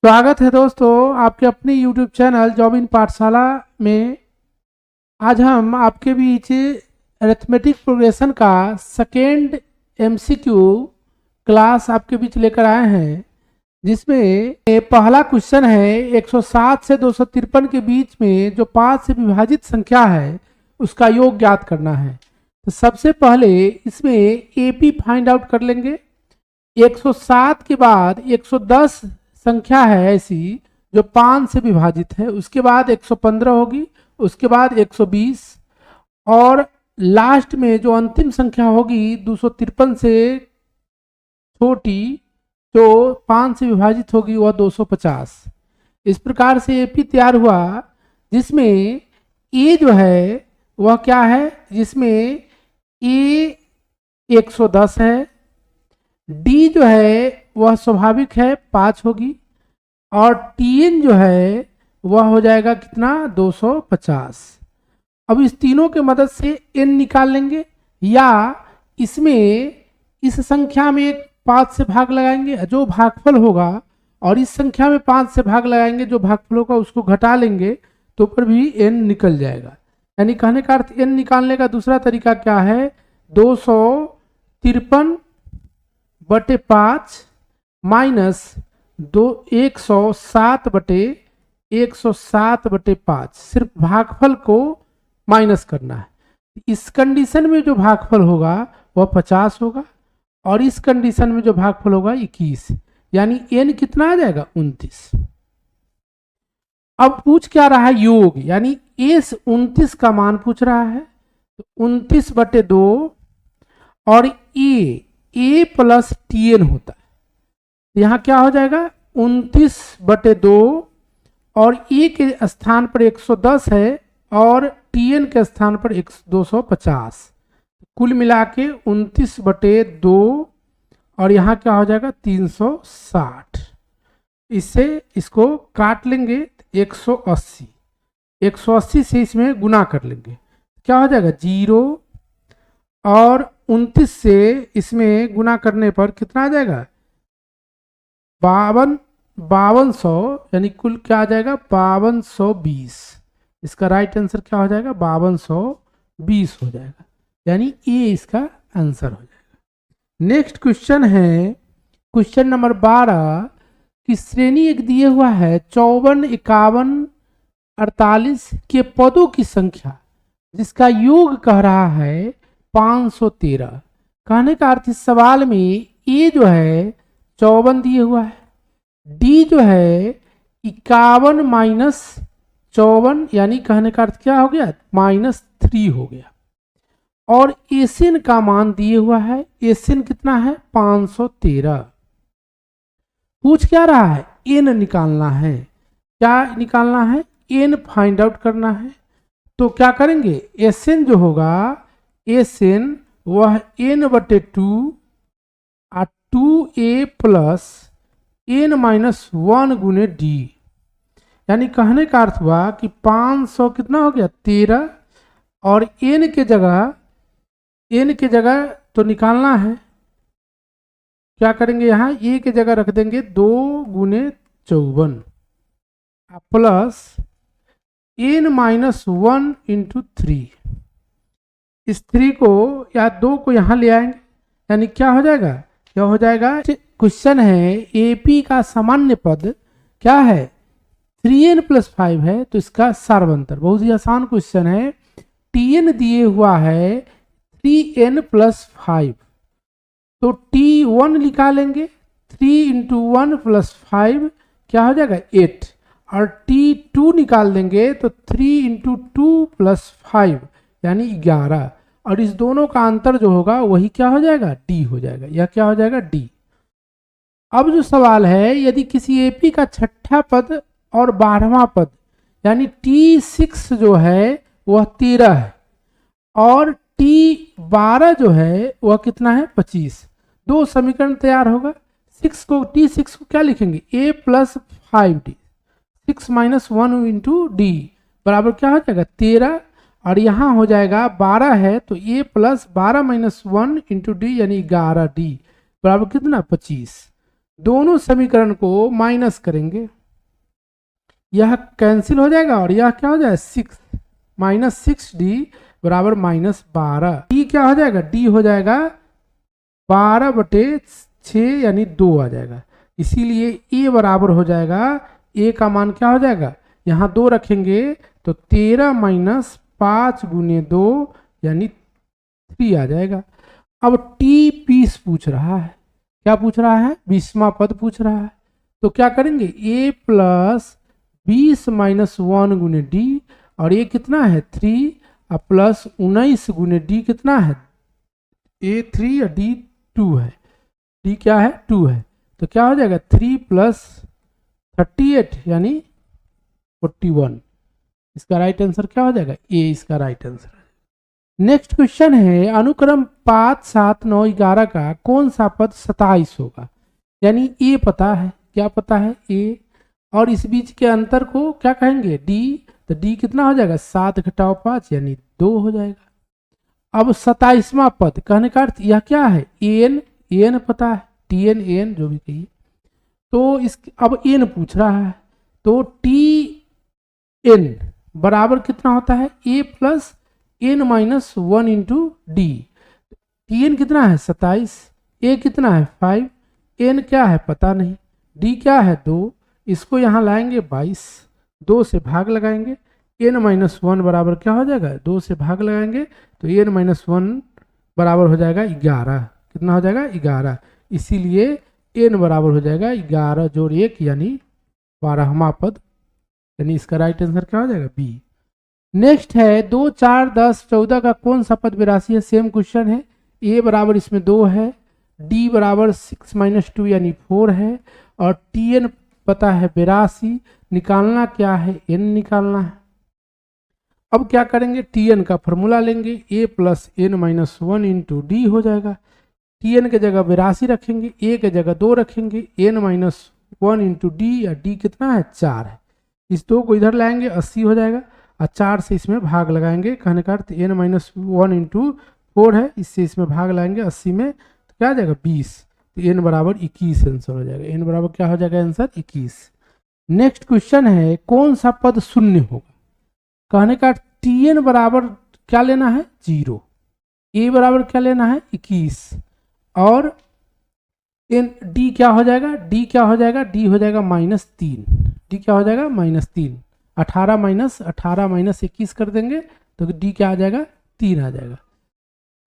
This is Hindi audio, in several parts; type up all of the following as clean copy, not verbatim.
स्वागत है दोस्तों आपके अपने YouTube चैनल जॉब इन पाठशाला में। आज हम आपके बीच अरिथमेटिक प्रोग्रेशन का सेकेंड MCQ क्लास आपके बीच लेकर आए हैं, जिसमें पहला क्वेश्चन है 107 से 253 के बीच में जो 5 से विभाजित संख्या है उसका योग ज्ञात करना है। तो सबसे पहले इसमें AP फाइंड आउट कर लेंगे। 107 के बाद 110 संख्या है ऐसी जो 5 से विभाजित है, उसके बाद 115 होगी, उसके बाद 120 और लास्ट में जो अंतिम संख्या होगी 253 से छोटी जो 5 से विभाजित होगी वह 250। इस प्रकार से एपी तैयार हुआ, जिसमें ए जो है वह क्या है, जिसमें ए 110 है, डी जो है वह स्वाभाविक है 5 होगी और टीएन जो है वह हो जाएगा कितना 250। अब इस तीनों के मदद से एन निकाल लेंगे, या इसमें इस संख्या में 5 से भाग लगाएंगे, जो भागफल होगा, और इस संख्या में 5 से भाग लगाएंगे, जो भागफल होगा उसको घटा लेंगे तो पर भी एन निकल जाएगा। यानी कहने का अर्थ एन निकालने का दूसरा तरीका क्या है, 253/5 माइनस 107/5 सिर्फ भागफल को माइनस करना है। इस कंडीशन में जो भागफल होगा वह 50 होगा और इस कंडीशन में जो भागफल होगा 21, यानी एन कितना आ जाएगा 29। अब पूछ क्या रहा है योग, यानी इस 29 का मान पूछ रहा है, तो 29/2 और ए प्लस टीएन होता है, यहाँ क्या हो जाएगा 29/2 और ए के स्थान पर 110 है और टीएन के स्थान पर 250, कुल मिला के 29/2 और यहाँ क्या हो जाएगा 360। इससे इसको काट लेंगे 180 से इसमें गुना कर लेंगे, क्या हो जाएगा 0 और 29 से इसमें गुना करने पर कितना आ जाएगा 5200, यानी कुल क्या आ जाएगा 5220। इसका राइट आंसर क्या हो जाएगा 5220 हो जाएगा, यानी ये इसका आंसर हो जाएगा। नेक्स्ट क्वेश्चन है क्वेश्चन नंबर 12 की श्रेणी एक दिए हुआ है 54, 51, 48 के पदों की संख्या जिसका योग कह रहा है 513। कहने का अर्थ इस सवाल में ए जो है 54 दिए हुआ है, डी जो है 51 माइनस 54, यानी कहने का अर्थ क्या हो गया -3 हो गया, और एसिन का मान दिए हुआ है, एसिन कितना है 513। पूछ क्या रहा है एन निकालना है, क्या निकालना है एन फाइंड आउट करना है। तो क्या करेंगे एसिन जो होगा एसिन वह n/2 2a प्लस n-1 गुने डी, यानी कहने का अर्थ हुआ कि 500 कितना हो गया 13 और n के जगह तो निकालना है, क्या करेंगे यहाँ a के जगह रख देंगे 2 गुने 54 प्लस n-1 इंटू 3। इस 3 को या 2 को यहाँ ले आएंगे, यानी क्या हो जाएगा, क्या हो जाएगा। क्वेश्चन है एपी का सामान्य पद क्या है 3n + 5 है, तो इसका सार्वंतर बहुत ही आसान क्वेश्चन है। tn दिए हुआ है 3n + 5, तो t1 निकालेंगे 3 × 1 + 5 क्या हो जाएगा 8, और t2 निकाल देंगे तो 3 × 2 + 5 यानी 11, और इस दोनों का अंतर जो होगा वही क्या हो जाएगा डी हो जाएगा, यह क्या हो जाएगा डी। अब जो सवाल है यदि किसी एपी का छठा पद और 12वां पद यानी T6 जो है वह 13 है और T12 जो है वह कितना है 25, दो समीकरण तैयार होगा। T6 को क्या लिखेंगे a + 5d, 6 - 1 इंटू डी बराबर क्या हो जाएगा 13, और यहाँ हो जाएगा 12 है तो a + 12 - 1 इंटू डी यानी 11d बराबर कितना 25। दोनों समीकरण को माइनस करेंगे, यह कैंसिल हो जाएगा और यह क्या हो जाएगा 6 -6d बराबर -12। डी क्या हो जाएगा, डी हो जाएगा 12/6 यानी 2 आ जाएगा। इसीलिए ए बराबर हो जाएगा, ए का मान क्या हो जाएगा, यहाँ 2 रखेंगे तो 13 - 5 × 2 यानी 3 आ जाएगा। अब टी 20 पूछ रहा है, क्या पूछ रहा है, 20वां पद पूछ रहा है। तो क्या करेंगे, a + 20 - 1 × d और ये कितना है 3 प्लस 19 × d कितना है, a 3 और d 2 है, d क्या है 2 है। तो क्या हो जाएगा 3 + 38 यानी 41। इसका राइट आंसर क्या हो जाएगा, ए इसका राइट आंसर। नेक्स्ट क्वेश्चन है, अनुक्रम 5, 7, 9, 11 का कौन सा पद 27 होगा। यानी ए पता है, क्या पता है ए, और इस बीच के अंतर को क्या कहेंगे डी। तो डी कितना हो जाएगा 7 - 5 यानी 2 हो जाएगा। अब 27वां पद कहने का अर्थ यह क्या है, एन, एन पता है, टी एन एन जो भी कहिए। तो इस अब एन पूछ रहा है, तो टी एन बराबर कितना होता है, ए + n - 1 × d। टी एन कितना है 27, ए कितना है 5, एन क्या है पता नहीं, डी क्या है 2, इसको यहाँ लाएंगे 22, 2 से भाग लगाएंगे, n - 1 बराबर क्या हो जाएगा, 2 से भाग लगाएंगे तो n - 1 बराबर हो जाएगा 11। कितना हो जाएगा 11। इसीलिए n बराबर हो जाएगा 11 + 1 यानी 12वां पद, यानी इसका राइट आंसर क्या हो जाएगा बी। नेक्स्ट है 2, 4, 10, 14 का कौन सा पद 82 है। सेम क्वेश्चन है, a बराबर इसमें 2 है, d बराबर 6 - 2 यानी 4 है, और tn पता है 82, निकालना क्या है n निकालना है। अब क्या करेंगे, tn का फॉर्मूला लेंगे, a + n - 1 × d हो जाएगा। tn के जगह 82 रखेंगे, a के जगह 2 रखेंगे, n - 1 × d, या d कितना है 4 है। इस 2 को इधर लाएंगे 80 हो जाएगा, और 4 से इसमें भाग लगाएंगे, कहने का अर्थ n - 1 × 4 है, इससे इसमें भाग लगाएंगे 80 में, तो क्या आ जाएगा 20। तो n बराबर 21 आंसर हो जाएगा, n बराबर क्या हो जाएगा आंसर 21। नेक्स्ट क्वेश्चन है, कौन सा पद शून्य होगा। कहने का tn बराबर क्या लेना है 0, a बराबर क्या लेना है 21, और d क्या हो जाएगा, d क्या हो जाएगा, d हो जाएगा -3, d क्या हो जाएगा -3। 18 - 18 - 21 कर देंगे तो d क्या आ जाएगा 3 आ जाएगा।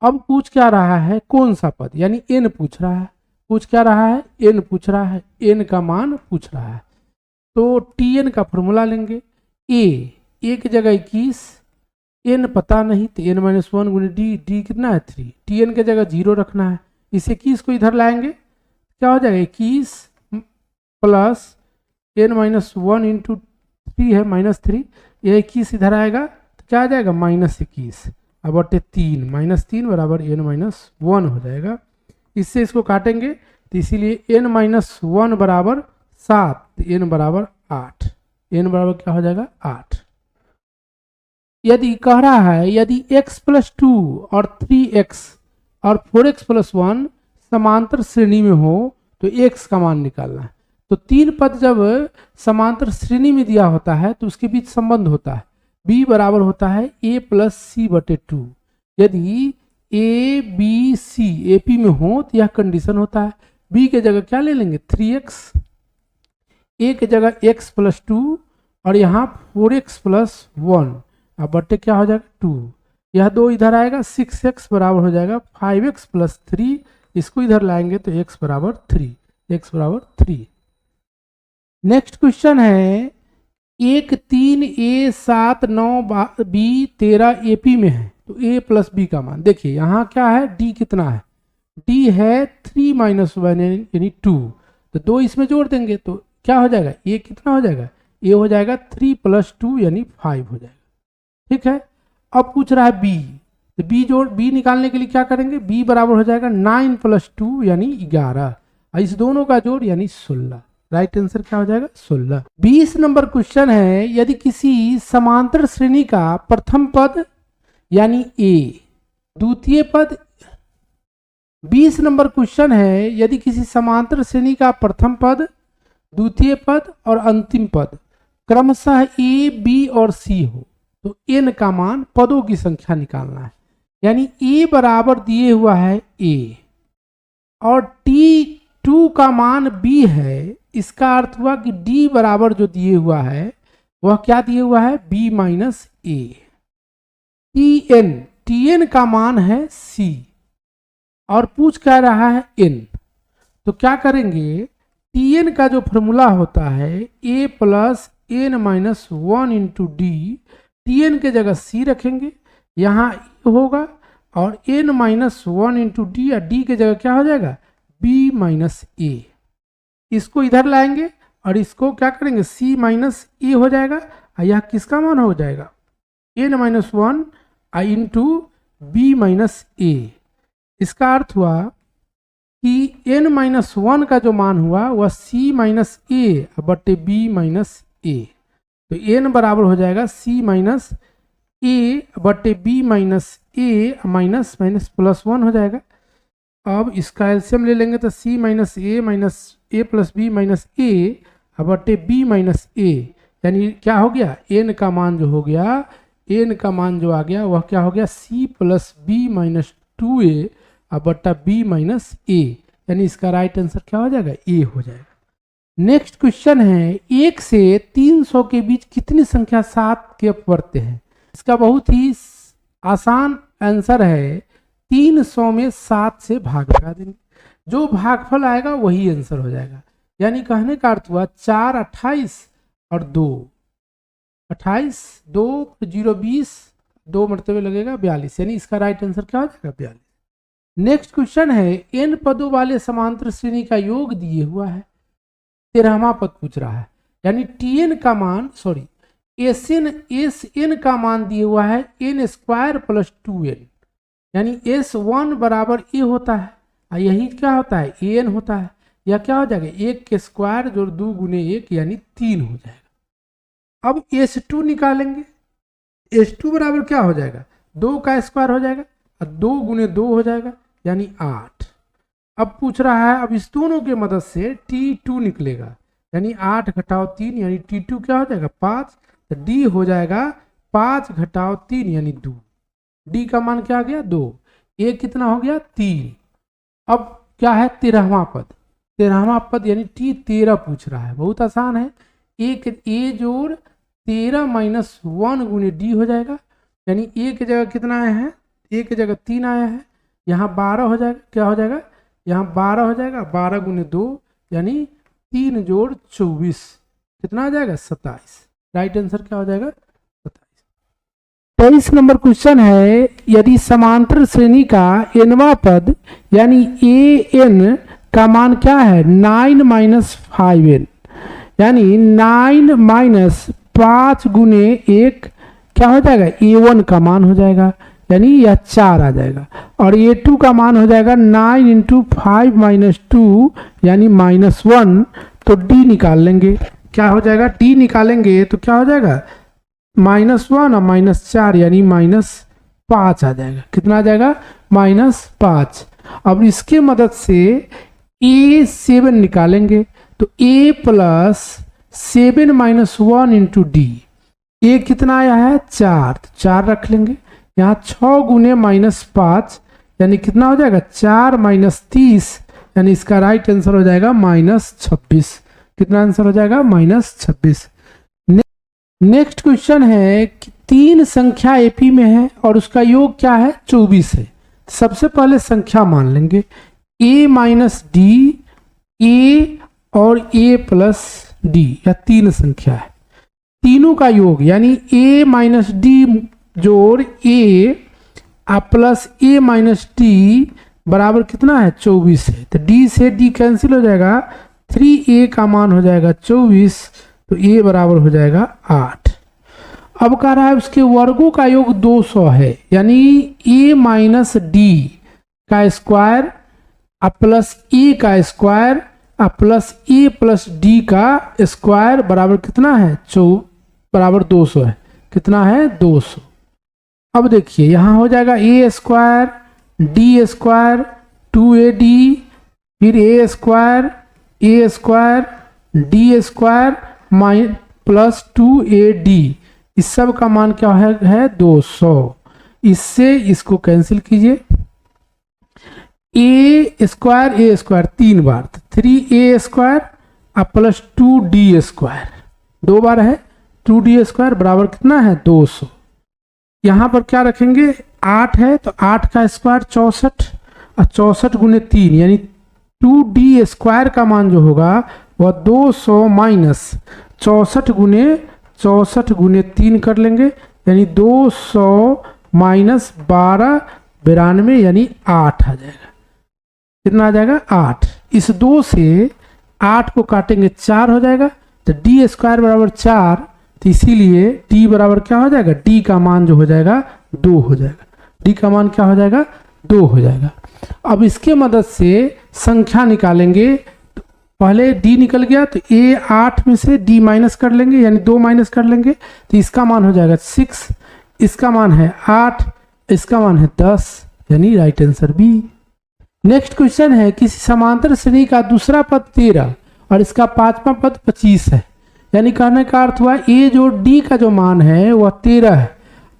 अब पूछ क्या रहा है, कौन सा पद, यानी n पूछ रहा है, पूछ क्या रहा है n पूछ रहा है, n का मान पूछ रहा है। तो tn का फॉर्मूला लेंगे, a की जगह 21, n पता नहीं तो n - 1 × d, d कितना है 3, tn के जगह 0 रखना है, इस 21 को इधर लाएंगे क्या हो जाएगा 21 + n - 1 × 3 है -3, ये 21 इधर आएगा तो क्या आ जाएगा -21, अब बटे 3, -3 बराबर n - 1 हो जाएगा। इससे इसको काटेंगे तो इसीलिए n - 1 बराबर 7, तो n बराबर 8, n बराबर क्या हो जाएगा 8। यदि कह रहा है, यदि x + 2 और 3x और 4x + 1 समांतर श्रेणी में हो तो x का मान निकालना है। तो 3 पद जब समांतर श्रेणी में दिया होता है तो उसके बीच संबंध होता है, b बराबर होता है a + c/2। यदि a b c AP में हो तो यह कंडीशन होता है, b के जगह क्या ले लेंगे 3x, a के जगह x + 2 और यहाँ 4x + 1, अब बट्टे क्या हो जाएगा 2, यह 2 इधर आएगा 6x बराबर हो जाएगा 5x + 3, इसको इधर लाएंगे तो x बराबर 3, x बराबर 3। नेक्स्ट क्वेश्चन है, 1, 3, a 7, 9, b 13 AP में है तो a + b का मान देखिए, यहाँ क्या है d कितना है, d है 3 - 1 यानी 2, तो 2 इसमें जोड़ देंगे तो क्या हो जाएगा a कितना हो जाएगा, a हो जाएगा 3 + 2 यानी 5 हो जाएगा। ठीक है, अब पूछ रहा है b, तो b निकालने के लिए क्या करेंगे, b बराबर हो जाएगा 9 + 2 यानी 11, इस दोनों का जोड़ यानी 16, राइट आंसर क्या हो जाएगा 16। 20 नंबर क्वेश्चन है, यदि किसी समांतर श्रेणी का प्रथम पद यानी a, द्वितीय पद 20 नंबर क्वेश्चन है, यदि किसी समांतर श्रेणी का प्रथम पद, द्वितीय पद और अंतिम पद क्रमशः ए, बी और सी हो तो n का मान, पदों की संख्या निकालना है। यानी a बराबर दिए हुआ है a और t2 का मान b है, इसका अर्थ हुआ कि d बराबर जो दिए हुआ है वह क्या दिए हुआ है, b माइनस a। tn का मान है c और पूछ कह रहा है n, तो क्या करेंगे, tn का जो फॉर्मूला होता है a plus n minus 1 into D, tn के जगह c रखेंगे, यहाँ e होगा और n माइनस 1 इंटू डी, या d के जगह क्या हो जाएगा, b माइनस a। इसको इधर लाएंगे और इसको क्या करेंगे, c माइनस a हो जाएगा, और यह किसका मान हो जाएगा, n minus 1 into b minus a। इसका अर्थ हुआ कि n माइनस 1 का जो मान हुआ वह c माइनस a बटे b माइनस a, तो n बराबर हो जाएगा c माइनस a बटे b minus a, minus minus plus 1 हो जाएगा। अब इसका एलसीएम ले लेंगे तो c minus a plus b minus a बटे b माइनस a, यानी क्या हो गया, n का मान जो हो गया, n का मान जो आ गया वह क्या हो गया, c plus b minus 2a बटा b माइनस a, यानी इसका राइट आंसर क्या हो जाएगा, a हो जाएगा। नेक्स्ट क्वेश्चन है, 1 से 300 के बीच कितनी संख्या 7 के बढ़ते हैं। इसका बहुत ही आसान आंसर है, 300 में 7 से भाग लगा देंगे, जो भागफल आएगा वही आंसर हो जाएगा। यानी कहने का अर्थ हुआ 4 28 और 2 28, 2 0 20, 2 मरतबे लगेगा 42, यानी इसका राइट आंसर क्या हो जाएगा, 42। नेक्स्ट क्वेश्चन है, n पदों वाले समांतर श्रेणी का योग दिए हुआ है, 13वां पद पूछ रहा है, यानी tn का मान, सॉरी sn का मान दिए हुआ है n स्क्वायर प्लस 2n, यानी s1 बराबर a होता है और यही क्या होता है, an होता है। यह क्या हो जाएगा, 1 के स्क्वायर जोड़ 2 गुने 1 यानी 3 हो जाएगा। अब s2 निकालेंगे, s2 बराबर क्या हो जाएगा, 2 का स्क्वायर हो जाएगा और 2 गुने 2 हो जाएगा यानी 8। अब पूछ रहा है, अब इस दोनों के मदद से t2 निकलेगा, यानी 8 घटाओ 3 यानी t2 क्या हो जाएगा 5, तो d हो जाएगा 5 घटाओ 3 यानी 2, d का मान क्या आ गया 2, a कितना हो गया 3। अब क्या है 13वां पद यानी t13 पूछ रहा है, बहुत आसान है, एक a जोड़ 13 माइनस 1 गुने d हो जाएगा, यानी a की जगह कितना आया है, a की जगह 3 आया है, यहाँ 12 हो जाएगा, क्या हो जाएगा, यहाँ 12 हो जाएगा, 12 गुने 2 यानी 3 जोड़ 24 कितना आ जाएगा 27, राइट आंसर क्या हो जाएगा 27। 23 नंबर क्वेश्चन है, यदि समांतर श्रेणी का nवां पद यानी an का मान क्या है, 9 माइनस 5n, यानी 9 माइनस 5 गुने 1 क्या हो जाएगा, a1 का मान हो जाएगा, यानी यह 4 आ जाएगा, और a2 का मान हो जाएगा 9 इंटू 5 माइनस 2 यानी माइनस 1, तो d निकाल लेंगे, क्या हो जाएगा, d निकालेंगे तो क्या हो जाएगा -1 और -4 यानी -5 आ जाएगा, कितना आ जाएगा -5। अब इसके मदद से a7 निकालेंगे, तो a plus 7 minus 1 into D, a कितना आया है 4, तो 4 रख लेंगे, यहाँ 6 गुने -5 यानी कितना हो जाएगा 4 माइनस 30, यानी इसका राइट आंसर हो जाएगा -26, कितना आंसर हो जाएगा -26। नेक्स्ट क्वेश्चन है कि 3 संख्या एपी में है और उसका योग क्या है 24 है। सबसे पहले संख्या मान लेंगे a माइनस डी, a और a प्लस डी, यह 3 संख्या है, तीनों का योग यानी a माइनस डी जोड़ a plus a minus D बराबर कितना है 24 है, तो d से d कैंसिल हो जाएगा, 3a का मान हो जाएगा 24, तो a बराबर हो जाएगा 8। अब कह रहा है उसके वर्गों का योग 200 है, यानी a माइनस डी का स्क्वायर प्लस a का square plus a plus D का स्क्वायर बराबर कितना है बराबर 200 है, कितना है 200। अब देखिए यहाँ हो जाएगा a square D square 2AD, फिर A square D square plus 2AD, इस सब का मान क्या है 200। इससे इसको कैंसिल कीजिए, ए स्क्वायर 3 बार, 3A square plus 2D square 2 बार है, 2D स्क्वायर बराबर कितना है 200। यहाँ पर क्या रखेंगे 8 है तो 8 का स्क्वायर 64 और 64 गुने 3 यानी 2D स्क्वायर का मान जो होगा वह 200 माइनस 64 गुने 3 कर लेंगे यानी 200 माइनस 12 92 यानी 8 आ जाएगा। कितना आ जाएगा 8। इस 2 से 8 को काटेंगे 4 हो जाएगा, तो डी स्क्वायर बराबर 4, तो इसीलिए डी बराबर क्या हो जाएगा, डी का मान जो हो जाएगा 2 हो जाएगा। डी का मान क्या हो जाएगा 2 हो जाएगा। अब इसके मदद से संख्या निकालेंगे, तो पहले डी निकल गया तो ए 8 में से डी माइनस कर लेंगे यानी 2 माइनस कर लेंगे, तो इसका मान हो जाएगा 6, इसका मान है 8, इसका मान है 10 यानी right answer B. Next question है, किसी समांतर श्रेणी का दूसरा पद 13 और इसका पांचवा पद 25 है, यानी कहने का अर्थ हुआ ए जो डी का जो मान है वह 13 है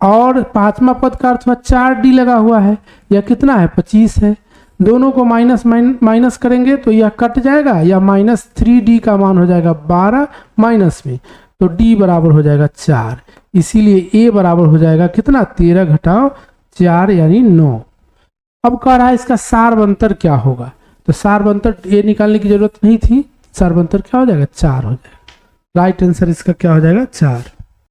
और पांचवा पद का अर्थ हुआ 4D लगा हुआ है, यह कितना है 25 है। दोनों को माइनस करेंगे तो यह कट जाएगा या माइनस 3D का मान हो जाएगा 12 माइनस में, तो D बराबर हो जाएगा 4, इसीलिए A बराबर हो जाएगा कितना 13 घटाओ 4 यानी 9। अब कह रहा है इसका सारवंतर क्या होगा, तो सारवंतर A निकालने की जरूरत नहीं थी, सारवंतर क्या हो जाएगा 4 हो जाएगा। राइट आंसर इसका क्या हो जाएगा 4।